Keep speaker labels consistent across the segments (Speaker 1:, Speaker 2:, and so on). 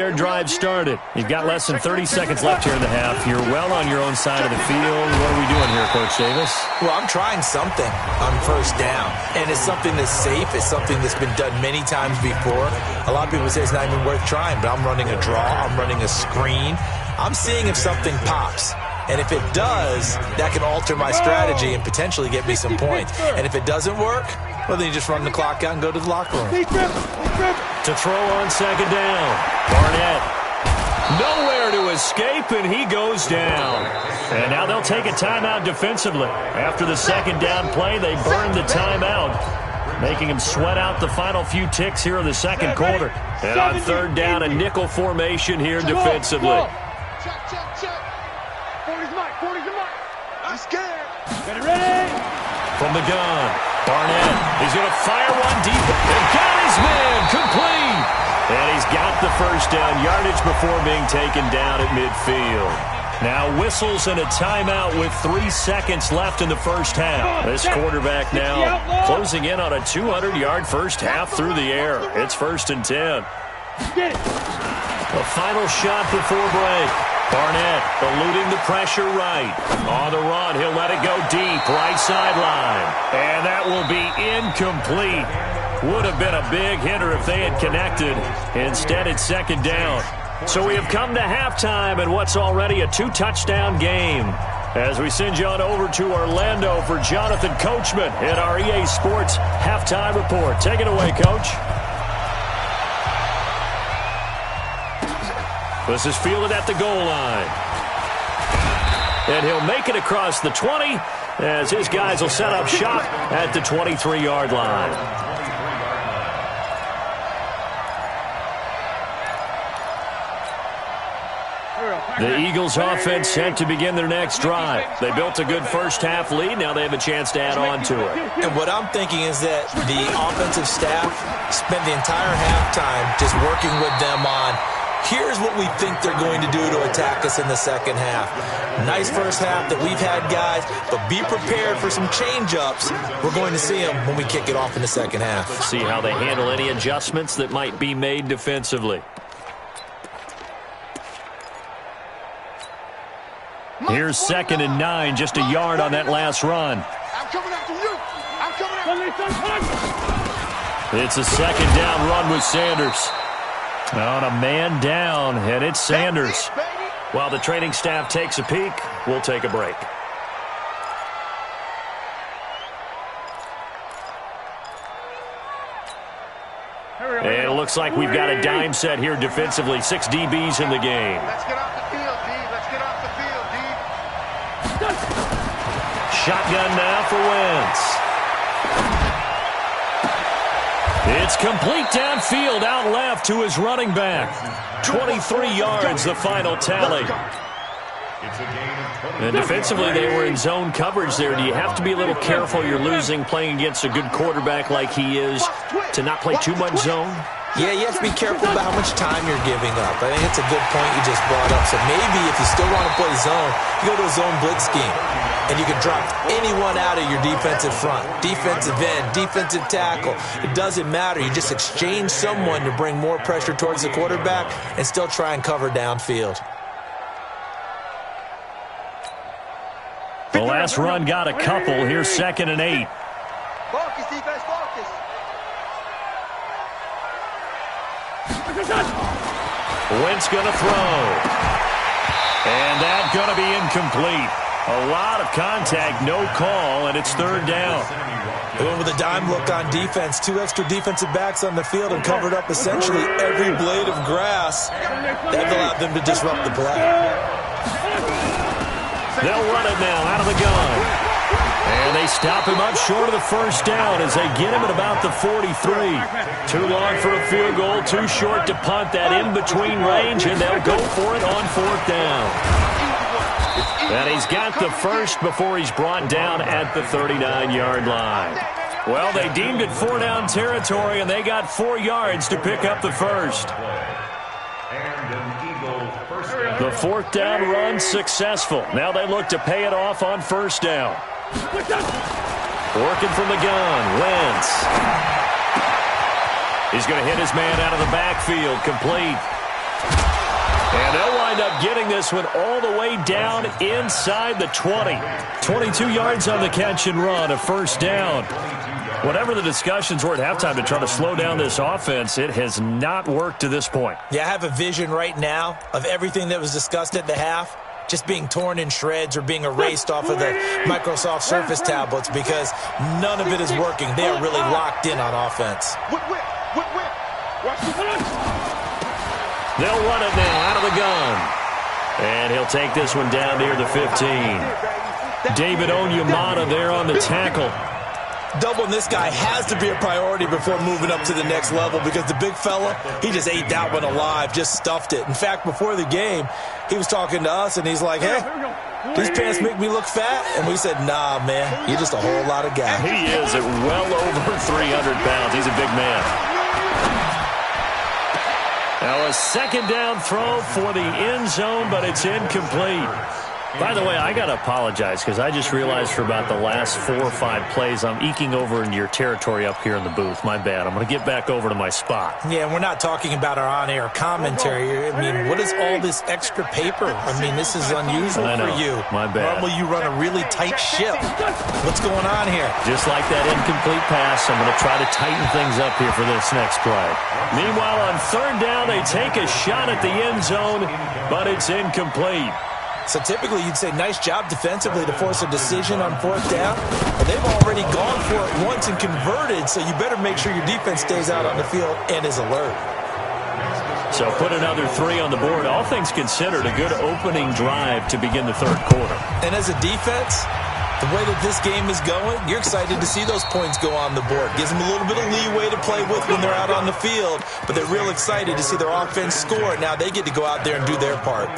Speaker 1: Their drive started. You've got less than 30 seconds left here in the half. You're well on your own side of the field. What are we doing here, Coach Davis?
Speaker 2: Well, I'm trying something on first down, and it's something that's safe. It's something that's been done many times before. A lot of people say it's not even worth trying, but I'm running a draw. I'm running a screen. I'm seeing if something pops. And if it does, that can alter my strategy and potentially get me some points. And if it doesn't work, well, then you just run the clock out and go to the locker room.
Speaker 1: To throw on second down. Barnett. Nowhere to escape, and he goes down. And now they'll take a timeout defensively. After the second down play, they burn the timeout, making him sweat out the final few ticks here in the second quarter. And on third down, a nickel formation here defensively.
Speaker 3: I'm scared. Get ready.
Speaker 1: From the gun, Barnett. He's going to fire one deep. And got his man complete. And he's got the first down yardage before being taken down at midfield. Now whistles and a timeout with 3 seconds left in the first half. This quarterback now closing in on a 200-yard first half through the air. It's 1st and 10. The final shot before break. Barnett eluding the pressure right. On the run, he'll let it go deep, right sideline. And that will be incomplete. Would have been a big hitter if they had connected. Instead, it's second down. So we have come to halftime in what's already a 2-touchdown game. As we send you on over to Orlando for Jonathan Coachman in our EA Sports Halftime Report. Take it away, Coach. This is fielded at the goal line. And he'll make it across the 20 as his guys will set up shop at the 23-yard line. The Eagles offense set to begin their next drive. They built a good first half lead. Now they have a chance to add on to it.
Speaker 2: And what I'm thinking is that the offensive staff spent the entire halftime just working with them on, here's what we think they're going to do to attack us in the second half. Nice first half that we've had, guys, but be prepared for some change-ups. We're going to see them when we kick it off in the second half.
Speaker 1: See how they handle any adjustments that might be made defensively. Here's 2nd and 9, just a yard on that last run.
Speaker 3: I'm coming after you. I'm coming after you.
Speaker 1: It's a second down run with Sanders. On a man down, and it's Sanders. While the training staff takes a peek, we'll take a break. And it looks like we've got a dime set here defensively. 6 DBs in the game.
Speaker 3: Let's get off the field, D. Let's get off the field, D.
Speaker 1: Shotgun now for Wentz. It's complete downfield, out left to his running back. 23 yards, the final tally. And defensively, they were in zone coverage there. Do you have to be a little careful? You're losing playing against a good quarterback like he is to not play too much zone?
Speaker 2: Yeah, you have to be careful about how much time you're giving up. I think it's a good point you just brought up. So maybe if you still want to play zone, you go to a zone blitz scheme. And you can drop anyone out of your defensive front. Defensive end, defensive tackle. It doesn't matter. You just exchange someone to bring more pressure towards the quarterback and still try and cover downfield.
Speaker 1: The last run got a couple. Here's 2nd and 8.
Speaker 3: Focus, defense, focus.
Speaker 1: Wentz going to throw. And that's going to be incomplete. A lot of contact, no call, and it's 3rd down.
Speaker 2: Going with a dime look on defense. 2 extra defensive backs on the field and covered up essentially every blade of grass. That allowed them to disrupt the play.
Speaker 1: They'll run it now out of the gun. And they stop him up short of the first down as they get him at about the 43. Too long for a field goal, too short to punt that in-between range, and they'll go for it on 4th down. And he's got the first before he's brought down at the 39-yard line. Well, they deemed it 4-down territory, and they got 4 yards to pick up the first. The 4th down run successful. Now they look to pay it off on 1st down. Working from the gun, Wentz. He's going to hit his man out of the backfield, complete. end up getting this one all the way down inside the 20. 22 yards on the catch and run, a first down. Whatever the discussions were at halftime to try to slow down this offense, it has not worked to this point.
Speaker 2: Yeah, I have a vision right now of everything that was discussed at the half just being torn in shreds or being erased off of the Microsoft Surface tablets because none of it is working. They are really locked in on offense.
Speaker 1: They'll run it now out of the gun. And he'll take this one down near the 15. David Onyemata there on the tackle.
Speaker 2: Doubling this guy has to be a priority before moving up to the next level because the big fella, he just ate that one alive, just stuffed it. In fact, before the game, he was talking to us, and he's like, hey, these pants make me look fat? And we said, nah, man, you're just a whole lot of guy.
Speaker 1: He is at well over 300 pounds. He's a big man. Now a second down throw for the end zone, but it's incomplete. By the way, I got to apologize because I just realized for about the last 4 or 5 plays, I'm eking over into your territory up here in the booth. My bad. I'm going to get back over to my spot.
Speaker 2: Yeah, we're not talking about our on-air commentary. I mean, what is all this extra paper? I mean, this is unusual for you.
Speaker 1: My bad.
Speaker 2: Normally you run a really tight ship. What's going on here?
Speaker 1: Just like that incomplete pass, I'm going to try to tighten things up here for this next play. Meanwhile, on third down, they take a shot at the end zone, but it's incomplete.
Speaker 2: So typically you'd say nice job defensively to force a decision on fourth down. But they've already gone for it once and converted, so you better make sure your defense stays out on the field and is alert.
Speaker 1: So put another 3 on the board. All things considered, a good opening drive to begin the third quarter.
Speaker 2: And as a defense, the way that this game is going, you're excited to see those points go on the board. Gives them a little bit of leeway to play with when they're out on the field, but they're real excited to see their offense score. Now they get to go out there and do their part.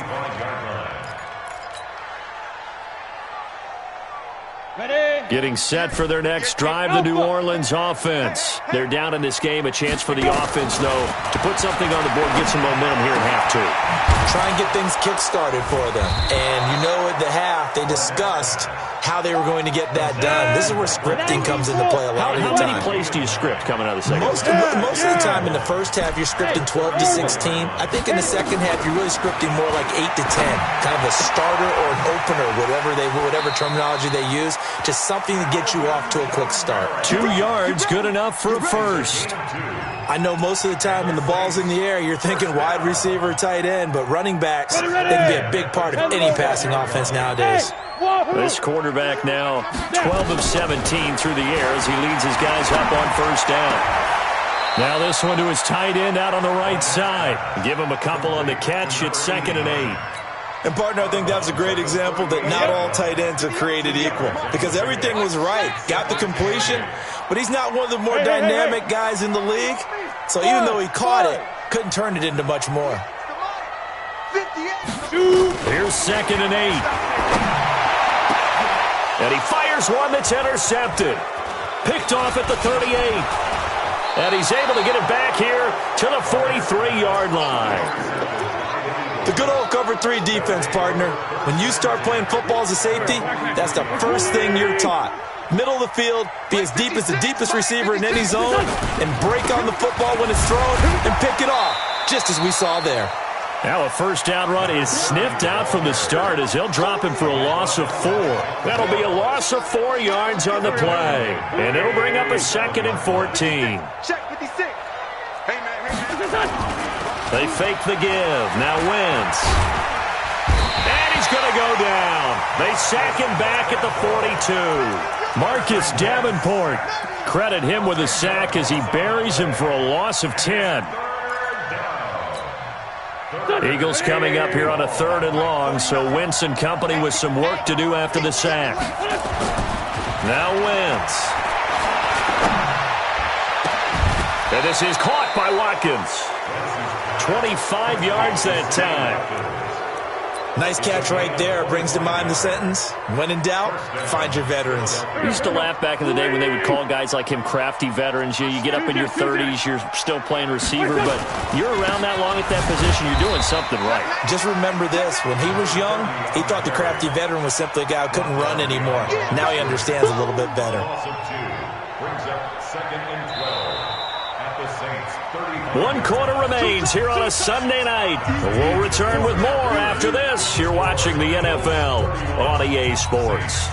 Speaker 1: Getting set for their next drive, the New Orleans offense. They're down in this game. A chance for the offense, though, to put something on the board, get some momentum here in half 2.
Speaker 2: Try and get things kick-started for them. And you know at the half, they discussed how they were going to get that done. This is where scripting comes into play a lot of the time.
Speaker 1: How many plays do you script coming out of the second
Speaker 2: half? Most of the time in the first half, you're scripting 12 to 16. I think in the second half, you're really scripting more like 8 to 10. Kind of a starter or an opener, whatever terminology they use. Just something to get you off to a quick start.
Speaker 1: 2 yards, good enough for a first.
Speaker 2: I know most of the time when the ball's in the air, you're thinking wide receiver, tight end, but running backs, they can be a big part of any passing offense nowadays.
Speaker 1: This quarterback now 12 of 17 through the air as he leads his guys up on first down. Now this one to his tight end out on the right side. Give him a couple on the catch. It's 2nd and 8.
Speaker 2: And, partner, I think that was a great example that not all tight ends are created equal because everything was right. Got the completion, but he's not one of the more dynamic guys in the league. So even though he caught it, couldn't turn it into much more.
Speaker 1: Here's 2nd and 8. And he fires one that's intercepted. Picked off at the 38. And he's able to get it back here to the 43-yard line.
Speaker 2: The good old cover 3 defense, partner. When you start playing football as a safety, that's the first thing you're taught. Middle of the field, be as deep as the deepest receiver in any zone, and break on the football when it's thrown and pick it off, just as we saw there.
Speaker 1: Now a first down run is sniffed out from the start as they'll drop him for a loss of 4. That'll be a loss of 4 yards on the play. And it'll bring up a 2nd and 14.
Speaker 3: Check 56. Hey, man.
Speaker 1: They fake the give. Now Wentz. And he's going to go down. They sack him back at the 42. Marcus Davenport. Credit him with a sack as he buries him for a loss of 10. Eagles coming up here on a 3rd and long, so Wentz and company with some work to do after the sack. Now Wentz. And this is caught by Watkins. 25 yards that time.
Speaker 2: Nice catch right there. Brings to mind the sentence, when in doubt, find your veterans.
Speaker 1: We used to laugh back in the day when they would call guys like him crafty veterans. You get up in your 30s, you're still playing receiver, but you're around that long at that position, you're doing something right.
Speaker 2: Just remember this. When he was young, he thought the crafty veteran was simply a guy who couldn't run anymore. Now he understands a little bit better.
Speaker 4: Brings up 2nd and 12 at the Saints 35.
Speaker 1: 1 quarter remains here on a Sunday night. We'll return with more after this. You're watching the NFL on EA Sports.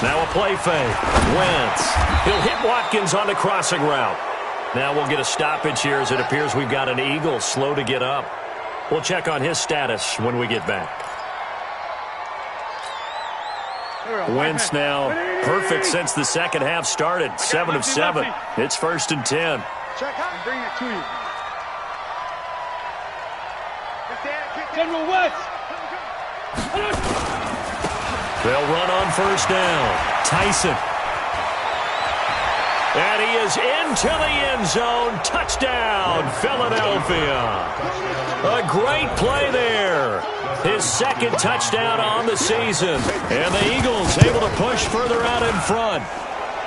Speaker 1: Now a play fake. Wentz. He'll hit Watkins on the crossing route. Now we'll get a stoppage here as it appears we've got an Eagle slow to get up. We'll check on his status when we get back. Wentz now perfect since the second half started. 7 of 7. It's 1st and 10.
Speaker 3: Check out. Bring it to you.
Speaker 4: General Wentz.
Speaker 1: They'll run on 1st down. Tyson. And he is into the end zone. Touchdown, Philadelphia. A great play there. His 2nd touchdown on the season. And the Eagles able to push further out in front.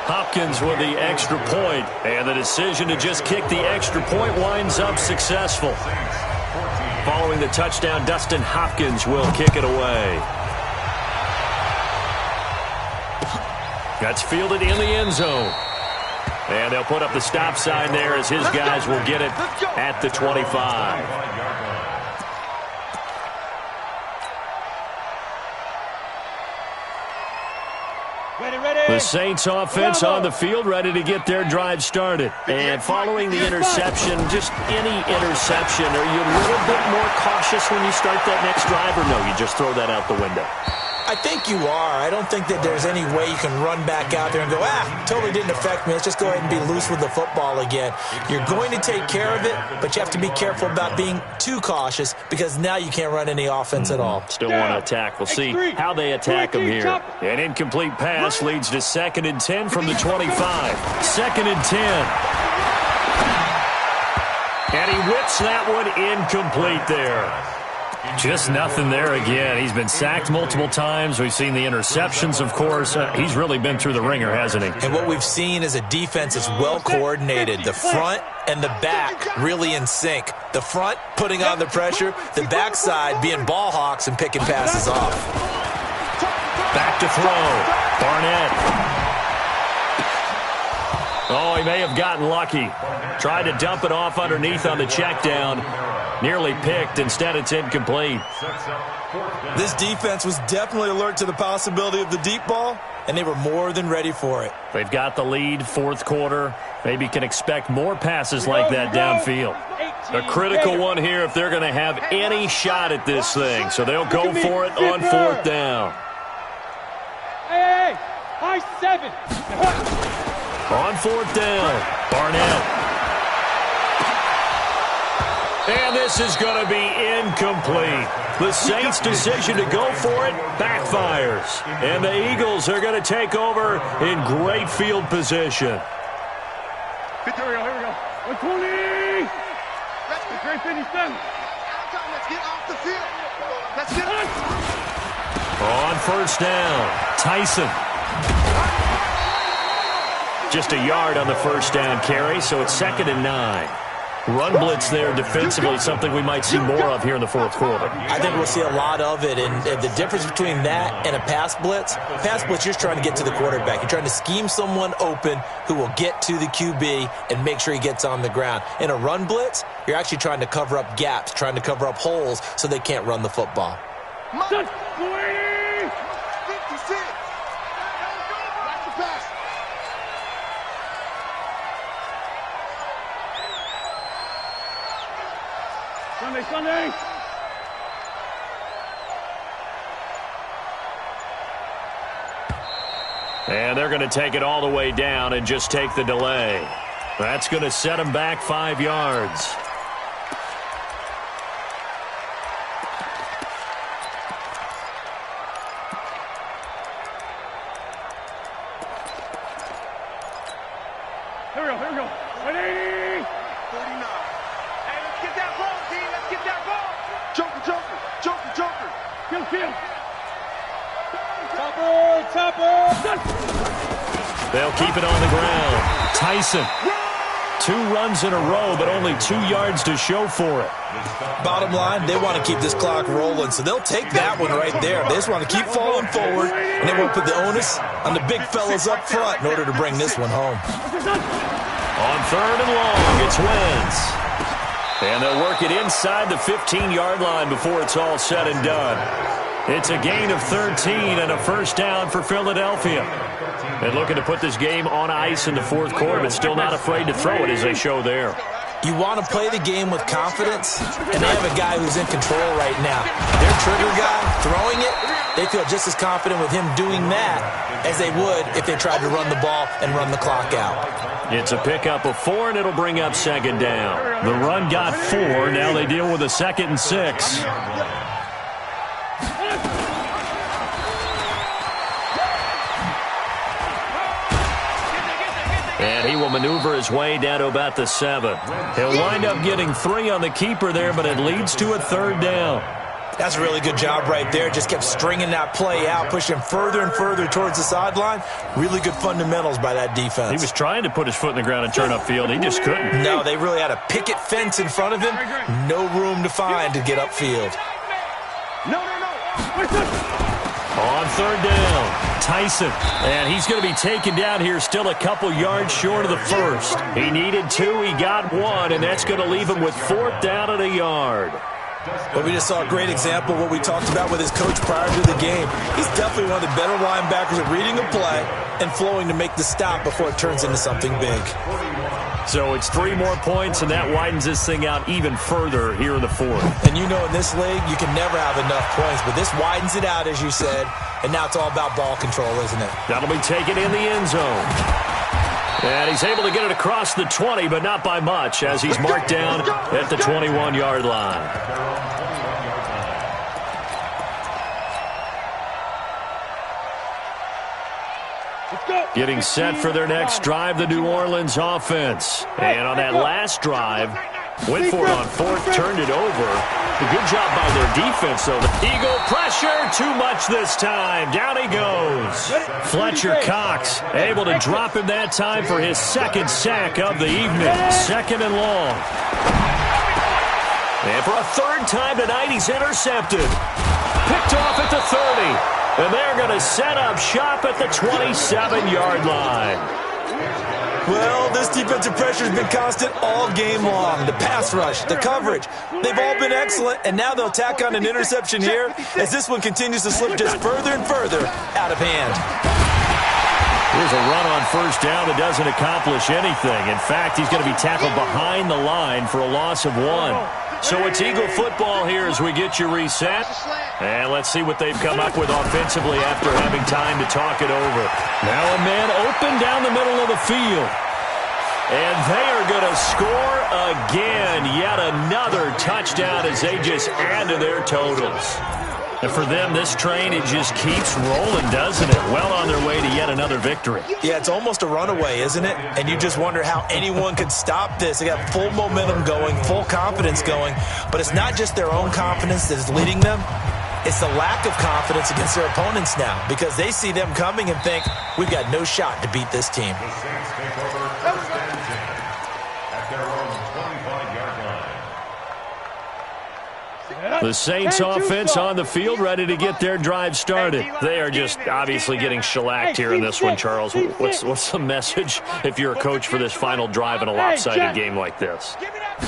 Speaker 1: Hopkins with the extra point. And the decision to just kick the extra point winds up successful. Following the touchdown, Dustin Hopkins will kick it away. That's fielded in the end zone. And they'll put up the stop sign there as his guys will get it at the 25. The Saints offense on the field, ready to get their drive started. And following the interception, just any interception, are you a little bit more cautious when you start that next drive, or no, you just throw that out the window?
Speaker 2: I think you are. I don't think that there's any way you can run back out there and go, totally didn't affect me. Let's just go ahead and be loose with the football again. You're going to take care of it, but you have to be careful about being too cautious because now you can't run any offense at all.
Speaker 1: Still want to attack. We'll see how they attack him here. An incomplete pass leads to 2nd and 10 from the 25. 2nd and 10. And he whips that one incomplete there. Just nothing there again. He's been sacked multiple times. We've seen the interceptions, of course. He's really been through the ringer, hasn't he?
Speaker 2: And what we've seen is a defense that's well coordinated. The front and the back really in sync. The front putting on the pressure. The backside being ball hawks and picking passes off.
Speaker 1: Back to throw. Barnett. Oh, he may have gotten lucky. Tried to dump it off underneath on the check down. Nearly picked. Instead, it's incomplete.
Speaker 2: This defense was definitely alert to the possibility of the deep ball, and they were more than ready for it.
Speaker 1: They've got the lead, 4th quarter. Maybe can expect more passes like that downfield. A critical one here if they're going to have any shot at this thing. So they'll go for it on 4th down.
Speaker 4: Hey, high 7.
Speaker 1: On 4th down, Barnett. And this is going to be incomplete. The Saints' decision to go for it backfires. And the Eagles are going to take over in great field position.
Speaker 3: Here we go.
Speaker 4: 120. Great 57.
Speaker 3: Let's get off the field. Let's get on.
Speaker 1: On 1st down, Tyson. Just a yard on the 1st down carry, so it's 2nd and 9. Run blitz there defensively, something we might see more of here in the 4th quarter.
Speaker 2: I think we'll see a lot of it, and the difference between that and a pass blitz, you're trying to get to the quarterback. You're trying to scheme someone open who will get to the QB and make sure he gets on the ground. In a run blitz, you're actually trying to cover up gaps, trying to cover up holes so they can't run the football.
Speaker 3: 56. Watch the pass.
Speaker 4: Sunday.
Speaker 1: And they're going to take it all the way down and just take the delay. That's going to set them back 5 yards.
Speaker 4: Here we go. 180.
Speaker 3: 49. Hey, let's get that ball, team. Let's get that ball. Joker.
Speaker 4: Kill. Topper.
Speaker 1: They'll keep it on the ground. Tyson. 2 runs in a row, but only 2 yards to show for it.
Speaker 2: Bottom line, they want to keep this clock rolling, so they'll take that one right there. They just want to keep falling forward, and they won't put the onus on the big fellas up front in order to bring this one home.
Speaker 1: On 3rd and long, it's Wentz. And they'll work it inside the 15-yard line before it's all said and done. It's a gain of 13 and a first down for Philadelphia. And looking to put this game on ice in the 4th quarter, but still not afraid to throw it as they show there.
Speaker 2: You want to play the game with confidence, and they have a guy who's in control right now. Their trigger guy, throwing it, they feel just as confident with him doing that as they would if they tried to run the ball and run the clock out.
Speaker 1: It's a pickup of 4, and it'll bring up 2nd down. The run got 4. Now they deal with a 2nd and 6. And he will maneuver his way down to about the 7. He'll wind up getting 3 on the keeper there, but it leads to a 3rd down.
Speaker 2: That's a really good job right there. Just kept stringing that play out, pushing further and further towards the sideline. Really good fundamentals by that defense.
Speaker 1: He was trying to put his foot in the ground and turn upfield. He just couldn't.
Speaker 2: No, they really had a picket fence in front of him. No room to find to get upfield.
Speaker 3: No.
Speaker 1: On 3rd down, Tyson. And he's going to be taken down here still a couple yards short of the 1st. He needed 2, he got 1, and that's going to leave him with 4th down and a yard.
Speaker 2: But we just saw a great example of what we talked about with his coach prior to the game. He's definitely one of the better linebackers at reading a play and flowing to make the stop before it turns into something big.
Speaker 1: So it's 3 more points, and that widens this thing out even further here in the 4th.
Speaker 2: And you know in this league, you can never have enough points, but this widens it out, as you said, and now it's all about ball control, isn't it?
Speaker 1: That'll be taken in the end zone. And he's able to get it across the 20, but not by much, as he's marked down at the 21-yard line. Getting set for their next drive, the New Orleans offense. And on that last drive, went for it on 4th, turned it over. A good job by their defense, though. Eagle pressure, too much this time. Down he goes. Fletcher Cox able to drop him that time for his 2nd sack of the evening. 2nd and long. And for a 3rd time tonight, he's intercepted. Picked off at the 30. And they're going to set up shop at the 27-yard line.
Speaker 2: Well, this defensive pressure has been constant all game long. The pass rush, the coverage, they've all been excellent, and now they'll tack on an interception here as this one continues to slip just further and further out of hand.
Speaker 1: Here's a run on 1st down that doesn't accomplish anything. In fact, he's going to be tackled behind the line for a loss of 1. So it's Eagle football here as we get you reset. And let's see what they've come up with offensively after having time to talk it over. Now a man open down the middle of the field. And they are going to score again. Yet another touchdown as they just add to their totals. And for them, this train, it just keeps rolling, doesn't it? Well on their way to yet another victory.
Speaker 2: Yeah, it's almost a runaway, isn't it? And you just wonder how anyone could stop this. They got full momentum going, full confidence going. But it's not just their own confidence that's leading them. It's the lack of confidence against their opponents now because they see them coming and think, we've got no shot to beat this team.
Speaker 1: The Saints offense on the field, ready to get their drive started. They are just obviously getting shellacked here in this one, Charles. What's the message if you're a coach for this final drive in a lopsided game like this?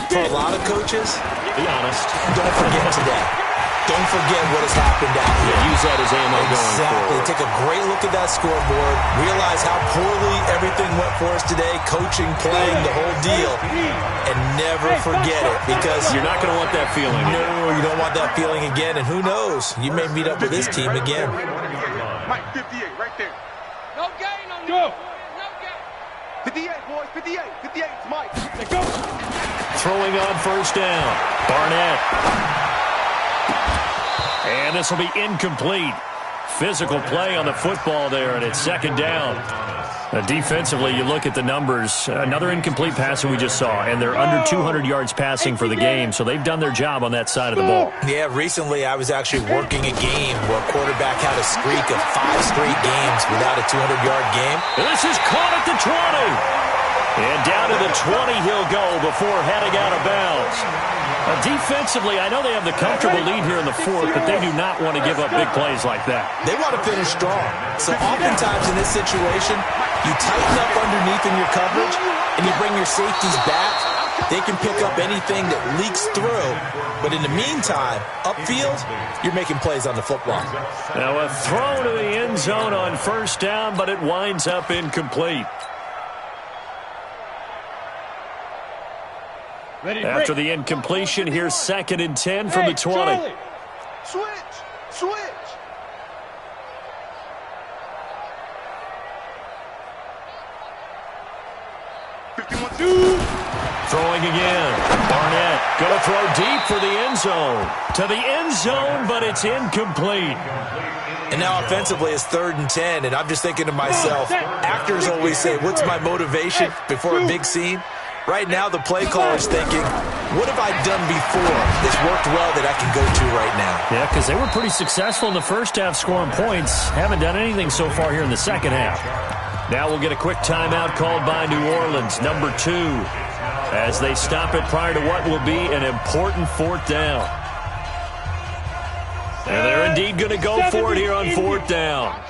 Speaker 2: For a lot of coaches,
Speaker 1: be honest,
Speaker 2: don't forget today. Don't forget what has happened out here.
Speaker 1: Yeah, use that as ammo going forward.
Speaker 2: Take a great look at that scoreboard. Realize how poorly everything went for us today. Coaching, playing, the whole deal. And never forget it because
Speaker 1: you're not going to want that feeling.
Speaker 2: No, you don't want that feeling again. And who knows? You may meet up with this team again.
Speaker 3: Mike, 58, right there.
Speaker 4: No gain on you. No gain.
Speaker 3: 58, boys, 58. 58, it's Mike.
Speaker 4: Let's go.
Speaker 1: Throwing on 1st down. Barnett. And this will be incomplete. Physical play on the football there, and it's 2nd down. Defensively, you look at the numbers. Another incomplete pass that we just saw, and they're under 200 yards passing for the game, so they've done their job on that side of the ball.
Speaker 2: Yeah, recently I was actually working a game where a quarterback had a streak of 5 straight games without a 200-yard game.
Speaker 1: And this is caught at the 20. And down to the 20 he'll go before heading out of bounds. Defensively, I know they have the comfortable lead here in the fourth, but they do not want to give up big plays like that.
Speaker 2: They want to finish strong. So oftentimes in this situation, you tighten up underneath in your coverage, and you bring your safeties back. They can pick up anything that leaks through. But in the meantime, upfield, you're making plays on the football.
Speaker 1: Now a throw to the end zone on first down, but it winds up incomplete. After the incompletion, here's 2nd and 10 from the 20.
Speaker 3: Charlie. Switch.
Speaker 1: Throwing again. Barnett going to throw deep for the end zone. To the end zone, but it's incomplete.
Speaker 2: And now offensively it's 3rd and 10, and I'm just thinking to myself, actors always say, what's my motivation before a big scene? Right now the play caller's thinking, what have I done before that's worked well that I can go to right now?
Speaker 1: Yeah, because they were pretty successful in the first half scoring points. Haven't done anything so far here in the second half. Now we'll get a quick timeout called by New Orleans, number 2, as they stop it prior to what will be an important 4th down. And they're indeed going to go for it here on 4th down.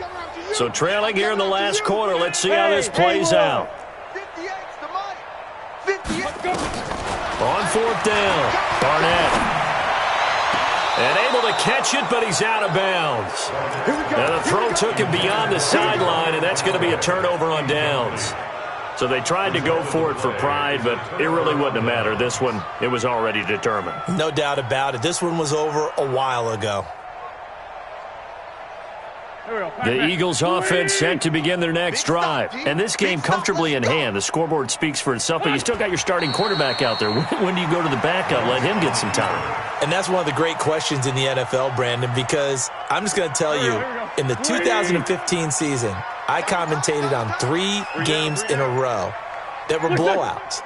Speaker 1: So trailing here in the last quarter, let's see how this plays out. On 4th down, Barnett. And able to catch it, but he's out of bounds. Now the throw took him beyond the sideline, and that's going to be a turnover on downs. So they tried to go for it for pride, but it really wouldn't have mattered. This one, it was already determined.
Speaker 2: No doubt about it. This one was over a while ago.
Speaker 1: The Eagles offense set to begin their next drive. And this game comfortably in hand. The scoreboard speaks for itself, but you still got your starting quarterback out there. When do you go to the backup? Let him get some time.
Speaker 2: And that's one of the great questions in the NFL, Brandon, because I'm just going to tell you, in the 2015 season, I commentated on 3 games in a row that were blowouts.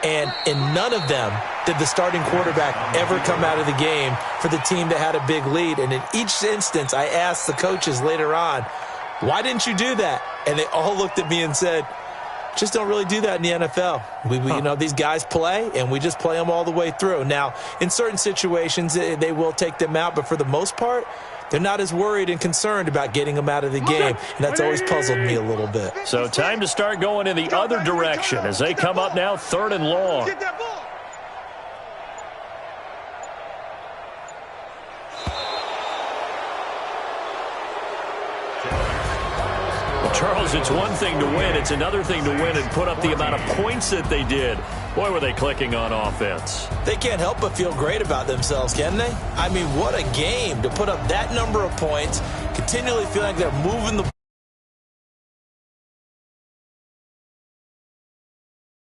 Speaker 2: And in none of them did the starting quarterback ever come out of the game for the team that had a big lead. And in each instance, I asked the coaches later on, why didn't you do that? And they all looked at me and said, just don't really do that in the NFL. You know, these guys play, and we just play them all the way through. Now, in certain situations, they will take them out, but for the most part, they're not as worried and concerned about getting them out of the game, and that's always puzzled me a little bit.
Speaker 1: So time to start going in the other direction as they come up now 3rd and long. Charles, it's one thing to win. It's another thing to win and put up the amount of points that they did. Boy, were they clicking on offense.
Speaker 2: They can't help but feel great about themselves, can they? I mean, what a game to put up that number of points, continually feel like they're moving the